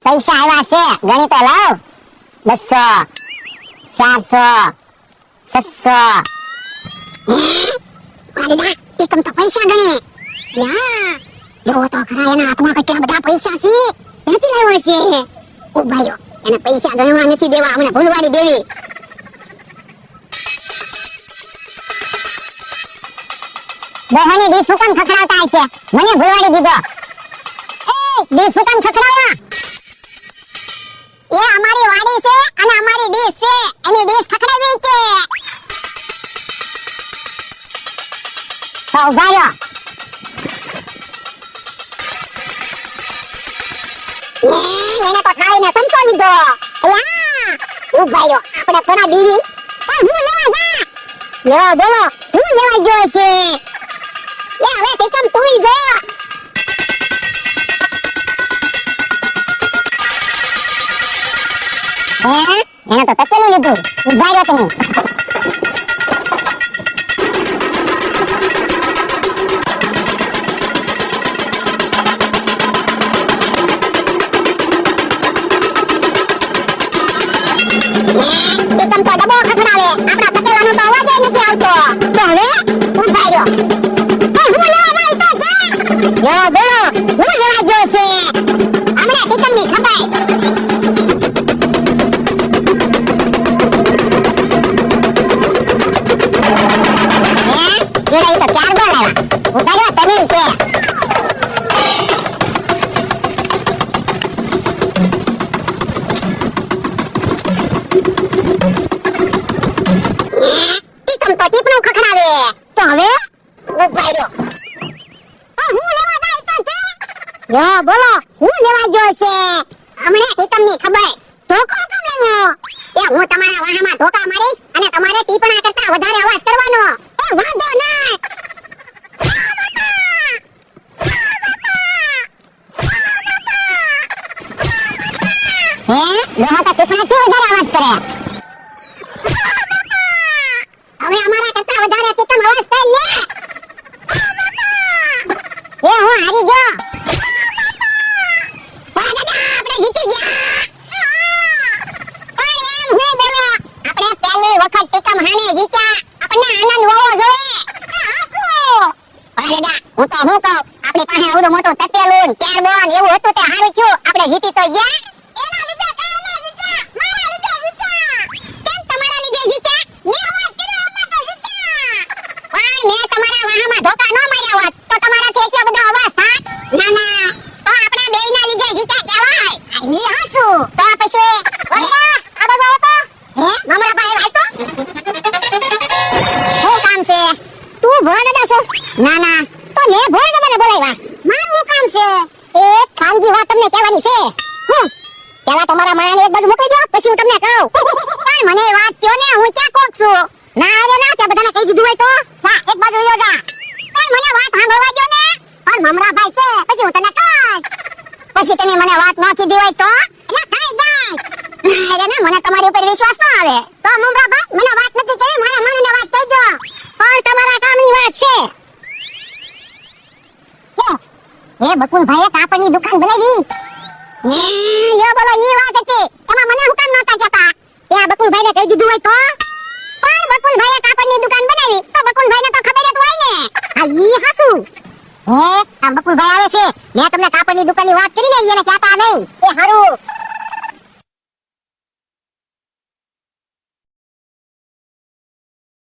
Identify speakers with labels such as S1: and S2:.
S1: પૈસા આવ્યા છે, ગણી તો લાવ. 200, 400, 600. અરે એકમ તો પૈસા ગણે. યા જો તો ખરા એના હાથમાં કેટલા બધા પૈસા છે. ક્યાંથી લાવ્યો છે? ઓ ભાઈઓ, એને પૈસા ગણવા નથી દેવા, અમને ભૂલવાડી દેવી. બહાની ડીશ હુકમ ખખડાવતા છે, મને ભૂલવાડી દીધો. એ ડીશ હુકમ ખખડાવવા. એ અમારી વાડી છે અને અમારી ડીશ છે, એની ડીશ ખખડાવી કે તો ઉભા રહ્યો. એને તો ખાઈને સંતો લીધો. ઉભા રહ્યો, આપણે થોડા બીવી. હું લેવા જા. યો બોલો, હું લેવા ગયો છે? એ હવે ટીકમ તુંય જો. એને તો તપેલું લીધું. ઉભા રહ્યો તમે. ટીકમ તો ડબો ખખડાવે, આપણા તપેલાનો તો અવાજ નથી આવતો. તો હવે ઉભા રહ્યો. હું લેવા જાય તો કે યો બોલો, હું લેવા ગયો છે? હમણાં ટીકમની ખબર. જોડાઈ તો ચાર બોલ આવ્યા. ઉભા રહ્યો તમે કે ટીકમ તો ટીપણું ખખડાવે. તો હવે ઉભા રહ્યો. હું લેવા જાય તો કે યો બોલો, હું લેવા ગયો છે? હમણાં ટીકમની ખબર. ધોકો કેમ લેવો? એ હું તમારા વાહમાં ધોકા મારીશ અને તમારે ટીપણા કરતા વધારે અવાજ કરવાનો. એ વાંધો નહીં. હે ડોહા તો ટીપણા થી વધારે અવાજ કરે. હવે અમારા કરતા વધારે ટીકમ અવાજ કર લે. એ હું હારી ગયો. આપણે જીતી ગયા. પણ એમ હું બોલો, આપણે પહેલી વખત ટીકમ હાને જીત્યા, આપણને આનંદ હોવો જોઈએ. અરે દા, હું તો હું કહું, આપણી પાસે આવડો મોટો તપેલું કેરબોન એવું હતું તે હારું થયું, આપણે જીતી તો ગયા. એના લીધે કાંઈ ન જીત્યા, મારા લીધે જીત્યા. કેમ તમારા લીધે જીત્યા? મેં અવાજ કર્યો એટલે તો જીત્યા. પણ મેં તમારા વાહમાં ધોકા ન માર્યા હોત તો તમારાથી એટલો બધો અવાજ થાત. ના ના, તો આપણા બેયના લીધે જીત્યા કહેવાય. ઈ હાસું. તો પછી વળગા આ બાજુ આવો તો. હે મમરા ભાઈ ભાઈ તો શું કામ છે? તું ભોળ દાદા છો? ના ના, તો મેં ભોળ દાદાને બોલાવ્યા. મારું કામ છે એક ખાનગી વાત તમને કહેવાની છે. પેલા તમારા માયાને એક બાજુ મૂકી દો, પછી હું તમને કહું. પણ મને વાત કયો ને, હું ક્યાં કોક છું? ના અરે ના, તે બધાને કહી દીધું હોય તો જા એક બાજુ યો જા. પણ મને વાત સાંભળવા દો ને. પણ મમરા ભાઈ કે પછી હું તને કહીશ. પછી તમે મને વાત ન કીધી હોય તો એટલે કાઈ જાય. અરે ના, મને તમારી ઉપર વિશ્વાસ ન આવે તો મમરા ભાઈ મને વાત નથી કરી, મારા મનને વાત કહી દો. પણ તમારા કામની વાત છે. એ બકુલ ભાઈએ કાપડની દુકાન બનાવી. યો બોલો, ઈ વાત હતી. એમાં મને હું કામ નહોતા કહેતા? એ આ બકુલ ભાઈને કહી દીધું હોય તો? પણ બકુલ ભાઈએ કાપડની દુકાન બનાવી તો બકુલ ભાઈને તો ખબર જ હોય ને. આ ઈ હાસું. હે આ બકુલ ભાઈ આવે છે, મેં તમને કાપડની દુકાનની વાત કરી ને, એને કહેતા નહીં. એ હારું.